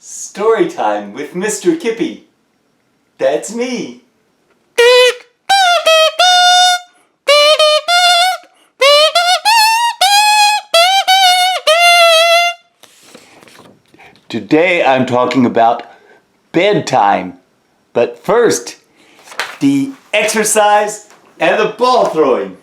Storytime with Mr. Kippy. That's me. Today I'm talking about bedtime. But first, the exercise and the ball throwing.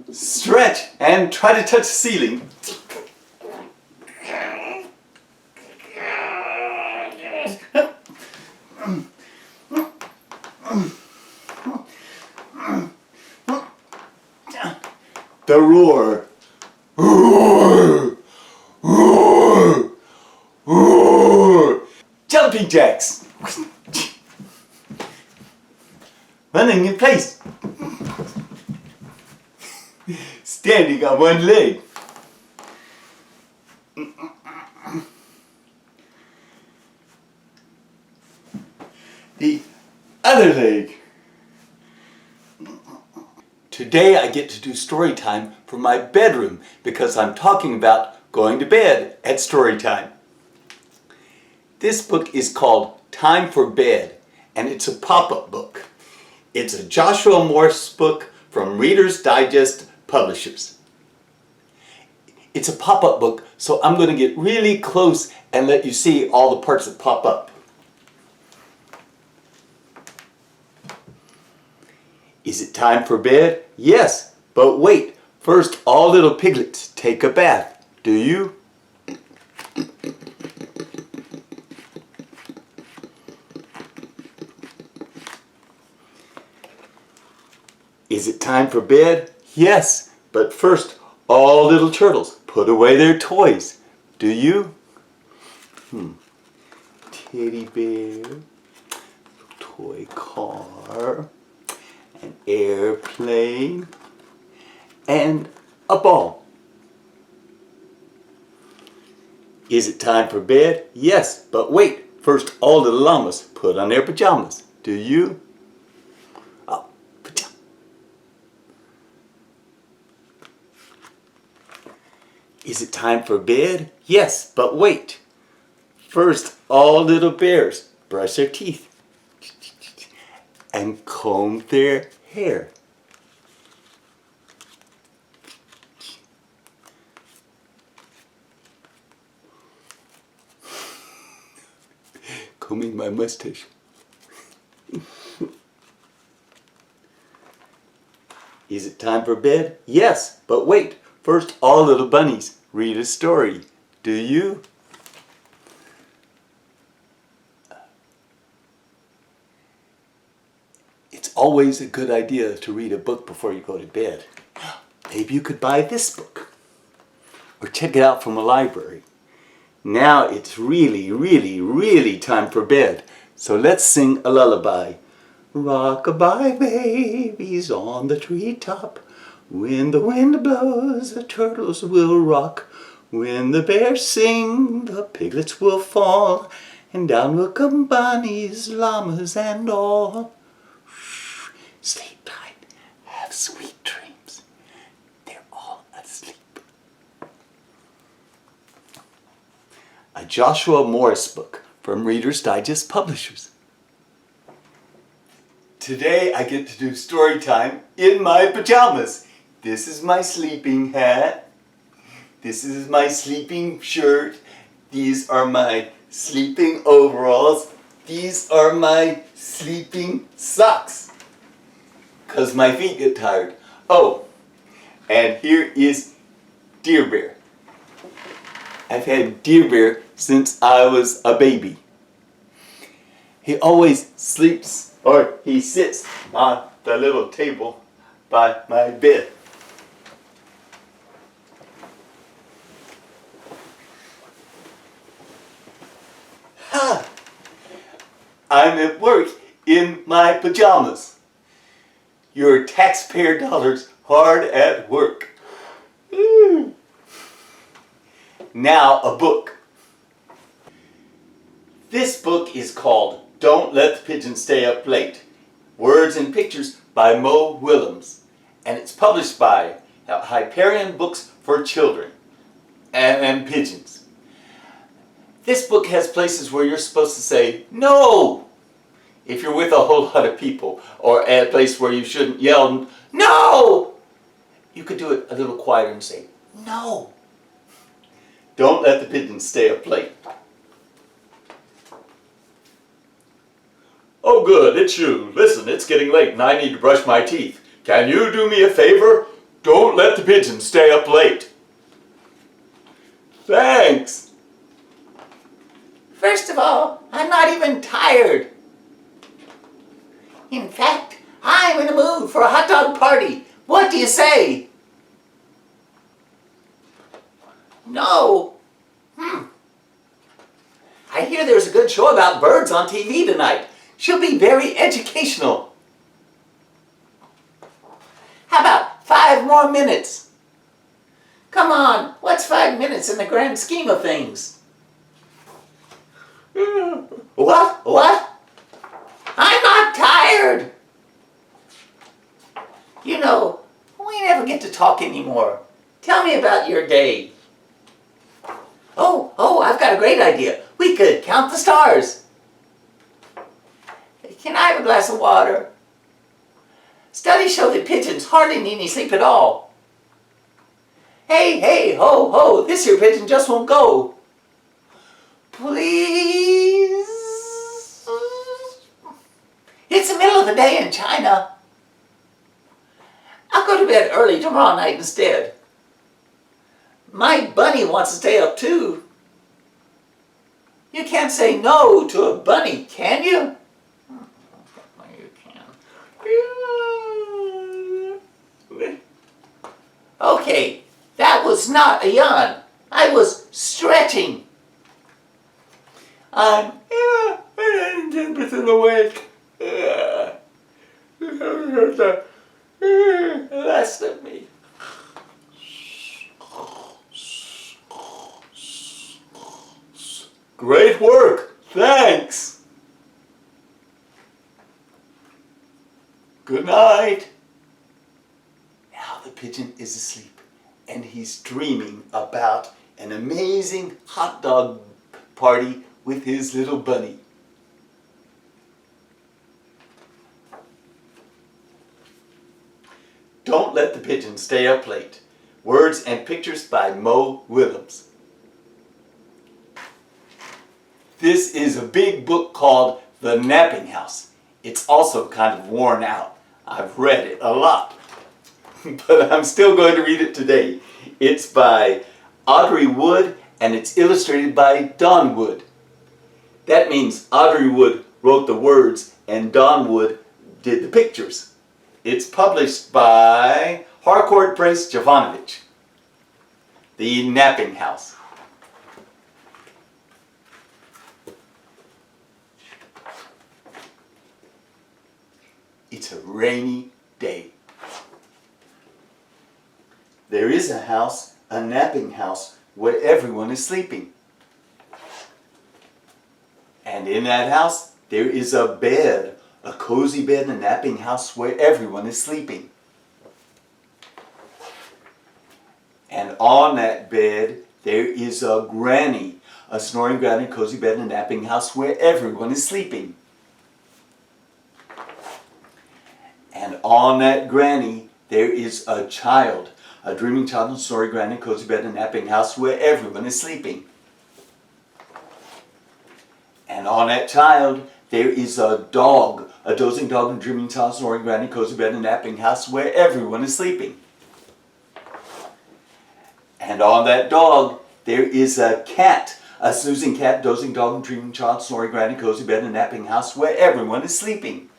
Stretch and try to touch the ceiling. The roar. Roar. Roar. Roar. Jumping jacks. Running in place. Standing on one leg. The other leg. Today I get to do story time from my bedroom because I'm talking about going to bed at story time. This book is called Time for Bed, and it's a pop-up book. It's a Joshua Morse book from Reader's Digest Publishers. It's a pop-up book, so I'm going to get really close and let you see all the parts that pop up. Is it time for bed? Yes, but wait. First, all little piglets take a bath. Do you? Is it time for bed? Yes, but first, all little turtles put away their toys. Do you? Teddy bear, toy car, an airplane, and a ball. Is it time for bed? Yes, but wait. First, all the llamas put on their pajamas. Do you? Oh, pajama. Is it time for bed? Yes, but wait. First, all little bears brush their teeth and comb their hair. Combing my mustache. Is it time for bed? Yes, but wait. First, all little bunnies read a story. Do you? It's always a good idea to read a book before you go to bed. Maybe you could buy this book or check it out from a library. Now it's really time for bed. So let's sing a lullaby. Rock-a-bye babies on the treetop. When the wind blows, the turtles will rock. When the bears sing, the piglets will fall. And down will come bunnies, llamas, and all. Sleep tight, have sweet dreams. They're all asleep. A Joshua Morse book from Reader's Digest Publishers. Today I get to do story time in my pajamas. This is my sleeping hat. This is my sleeping shirt. These are my sleeping overalls. These are my sleeping socks. 'Cause my feet get tired. Oh, and here is Dear Bear. I've had Dear Bear since I was a baby. He always sleeps, or he sits on the little table by my bed. I'm at work in my pajamas. Your taxpayer dollars hard at work. Now a book. This book is called Don't Let the Pigeons Stay Up Late. Words and pictures by Mo Willems. and it's published by Hyperion Books for Children and Pigeons. This book has places where you're supposed to say, no! If you're with a whole lot of people, or at a place where you shouldn't yell, no! You could do it a little quieter and say, no! Don't let the pigeons stay up late. Oh good, it's you. Listen, it's getting late and I need to brush my teeth. Can you do me a favor? Don't let the pigeons stay up late. Thanks. First of all, I'm not even tired. In fact, I'm in the mood for a hot dog party. What do you say? No. I hear there's a good show about birds on TV tonight. Should be very educational. How about 5 more minutes? Come on, what's 5 minutes in the grand scheme of things? What? I'm not tired. You know, we never get to talk anymore. Tell me about your day. Oh, I've got a great idea. We could count the stars. Can I have a glass of water? Studies show that pigeons hardly need any sleep at all. Hey, ho, this here pigeon just won't go. Please? It's the middle of the day in China. I'll go to bed early tomorrow night instead. My bunny wants to stay up too. You can't say no to a bunny, can you? You can. Okay, that was not a yawn. I was stretching. I'm 10% awake. Less than me. Great work. Thanks. Good night. Now the pigeon is asleep and he's dreaming about an amazing hot dog party with his little bunny. Don't let the pigeon stay up late. Words and pictures by Mo Willems. This is a big book called The Napping House. It's also kind of worn out. I've read it a lot, but I'm still going to read it today. It's by Audrey Wood and it's illustrated by Don Wood. That means Audrey Wood wrote the words and Don Wood did the pictures. It's published by Harcourt Brace Jovanovich. The Napping House. It's a rainy day. There is a house, a napping house, where everyone is sleeping. And in that house, there is a bed, a cozy bed in a napping house where everyone is sleeping. And on that bed, there is a granny, a snoring granny, cozy bed in a napping house where everyone is sleeping. And on that granny, there is a child, a dreaming child in a snoring granny, cozy bed in a napping house where everyone is sleeping. And on that child, there is a dog, a dozing dog in a dreaming child, snoring granny, cozy bed in a napping house where everyone is sleeping. And on that dog, there is a cat, a snoozing cat, dozing dog in a dreaming child, snoring granny, cozy bed in a napping house where everyone is sleeping.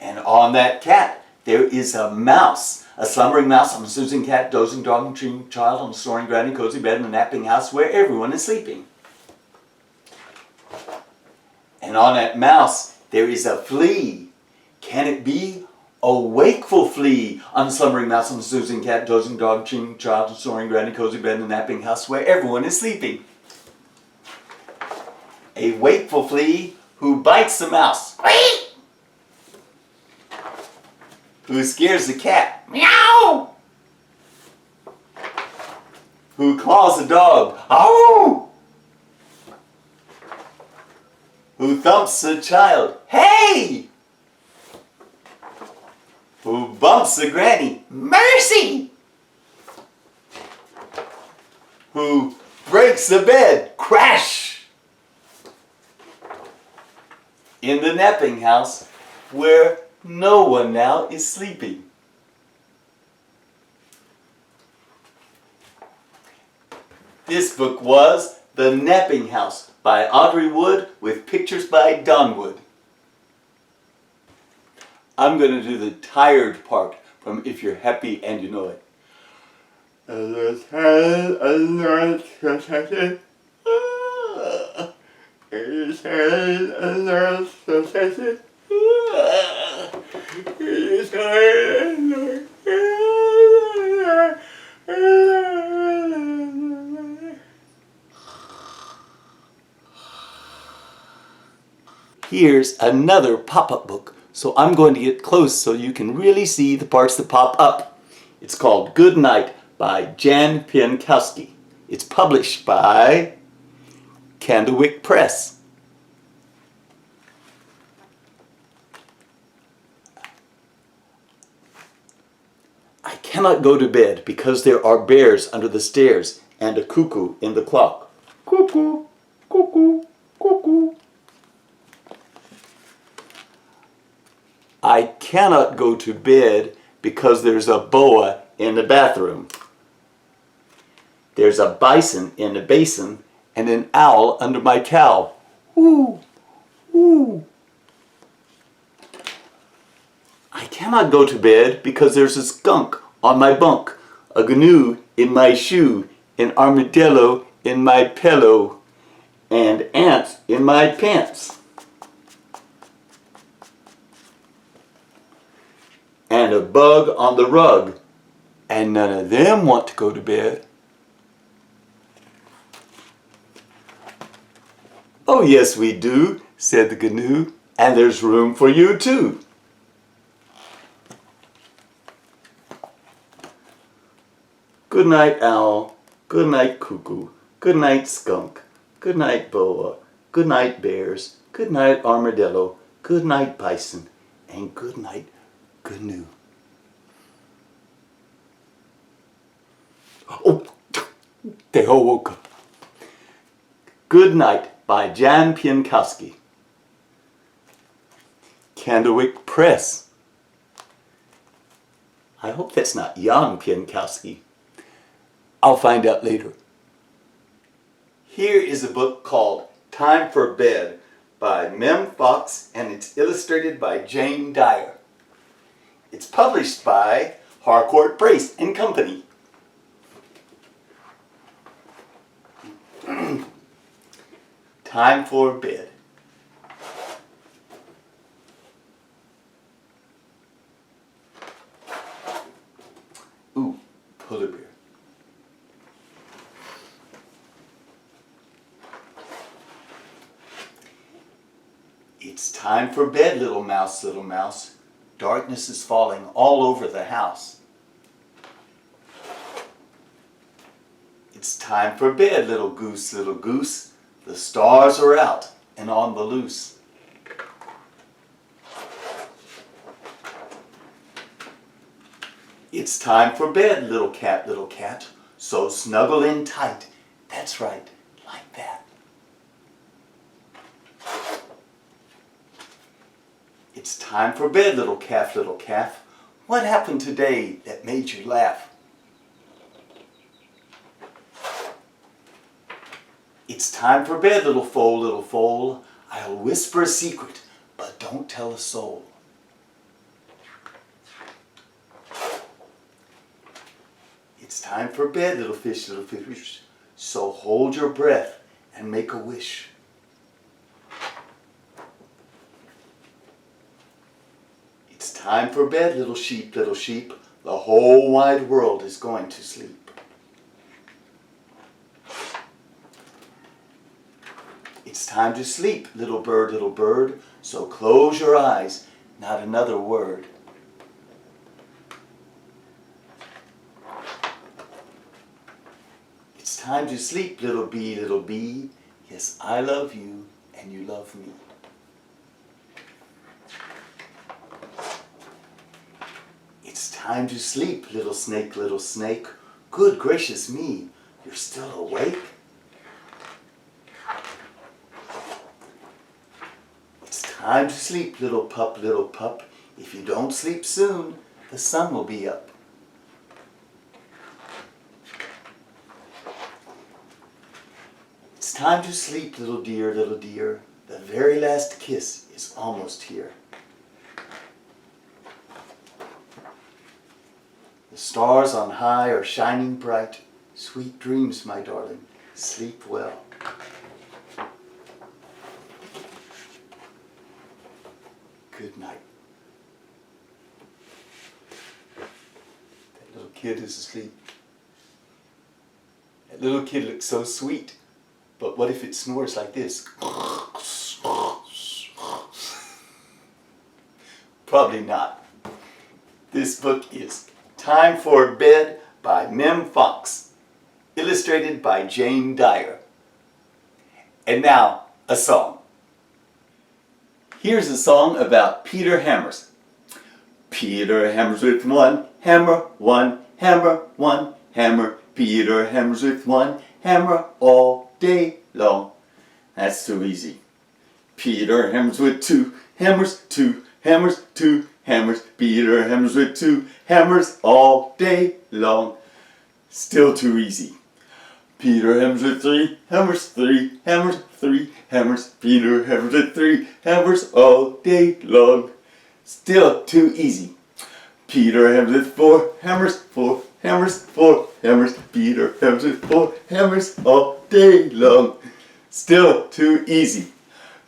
And on that cat, there is a mouse, a slumbering mouse, a snoozing cat, dozing dog, and dreaming child, on a snoring granny, cozy bed in a napping house where everyone is sleeping. And on that mouse, there is a flea. Can it be a wakeful flea on a slumbering mouse, on a snoozing cat, dozing dog, dreaming child, on a snoring granny, cozy bed in a napping house where everyone is sleeping? A wakeful flea who bites the mouse. Who scares the cat? Meow! Who claws the dog? Ow! Who thumps the child? Hey! Who bumps the granny? Mercy! Who breaks the bed? Crash! In the napping house, where no one now is sleeping. This book was The Napping House by Audrey Wood with pictures by Don Wood. I'm going to do the tired part from If You're Happy and You Know It. Here's another pop-up book, so I'm going to get close so you can really see the parts that pop up. It's called Good Night by Jan Pienkowski. It's published by Candlewick Press. I cannot go to bed because there are bears under the stairs and a cuckoo in the clock. Cuckoo, cuckoo, cuckoo. I cannot go to bed because there's a boa in the bathroom. There's a bison in the basin and an owl under my towel. Woo, woo. I cannot go to bed because there's a skunk on my bunk, a gnu in my shoe, an armadillo in my pillow, and ants in my pants. And a bug on the rug, and none of them want to go to bed. Oh yes we do, said the gnu, and there's room for you too. Good night owl, good night cuckoo, good night skunk, good night boa, good night bears, good night armadillo, good night bison, and good night gnu. Oh, they all woke up. Good Night by Jan Pienkowski. Candlewick Press. I hope that's not Jan Pienkowski. I'll find out later. Here is a book called Time for Bed by Mem Fox, and it's illustrated by Jane Dyer. It's published by Harcourt Brace and Company. Time for Bed. Ooh, polar bear. It's time for bed, little mouse, little mouse. Darkness is falling all over the house. It's time for bed, little goose, little goose. The stars are out and on the loose. It's time for bed, little cat, so snuggle in tight. That's right, like that. It's time for bed, little calf, what happened today that made you laugh? It's time for bed, little foal, I'll whisper a secret, but don't tell a soul. It's time for bed, little fish, so hold your breath and make a wish. It's time for bed, little sheep, the whole wide world is going to sleep. It's time to sleep, little bird, so close your eyes, not another word. time to sleep, little bee, little bee. Yes, I love you and you love me. It's time to sleep, little snake, little snake. Good gracious me, you're still awake? It's time to sleep, little pup, little pup. If you don't sleep soon, the sun will be up. It's time to sleep, little dear, little dear. The very last kiss is almost here. The stars on high are shining bright. Sweet dreams, my darling. Sleep well. Good night. That little kid is asleep. That little kid looks so sweet. But what if it snores like this? Probably not. This book is Time for Bed by Mem Fox, illustrated by Jane Dyer. And now, a song. Here's a song about Peter Hammers. Peter hammers with one hammer, one hammer, one hammer. Peter hammers with one hammer all day long. That's too easy. Peter hammers with two hammers, two hammers, two hammers. Peter hammers with two hammers all day long. Still too easy. Peter hammers with three hammers, three hammers, three hammers. Peter hammers with three hammers all day long. Still too easy. Peter hammers with four hammers, four hammers, four hammers. Peter hammers with four hammers all day long. Still too easy.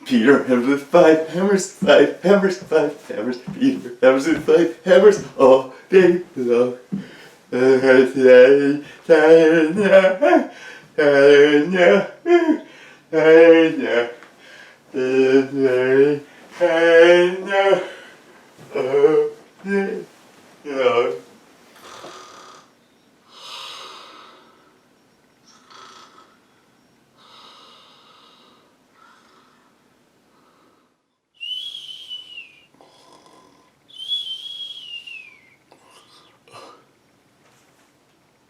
Peter hammers with five hammers, five hammers, five hammers. Peter hammers with five hammers all day long.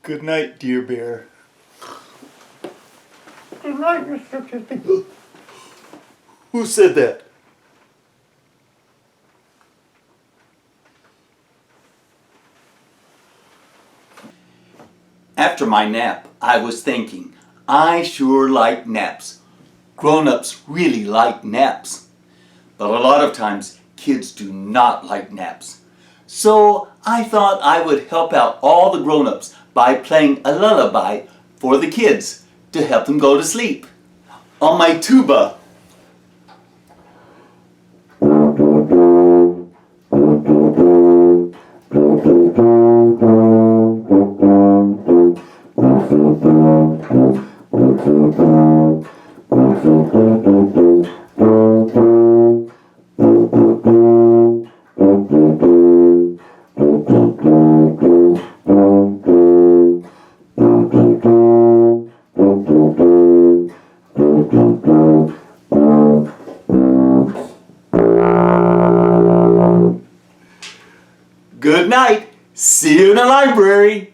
Good night, dear bear. Good night, Mr. Kitty. Who said that? After my nap, I was thinking, I sure like naps. Grown-ups really like naps. But a lot of times, kids do not like naps. So I thought I would help out all the grown-ups by playing a lullaby for the kids to help them go to sleep. On my tuba. Good night. See you in the library.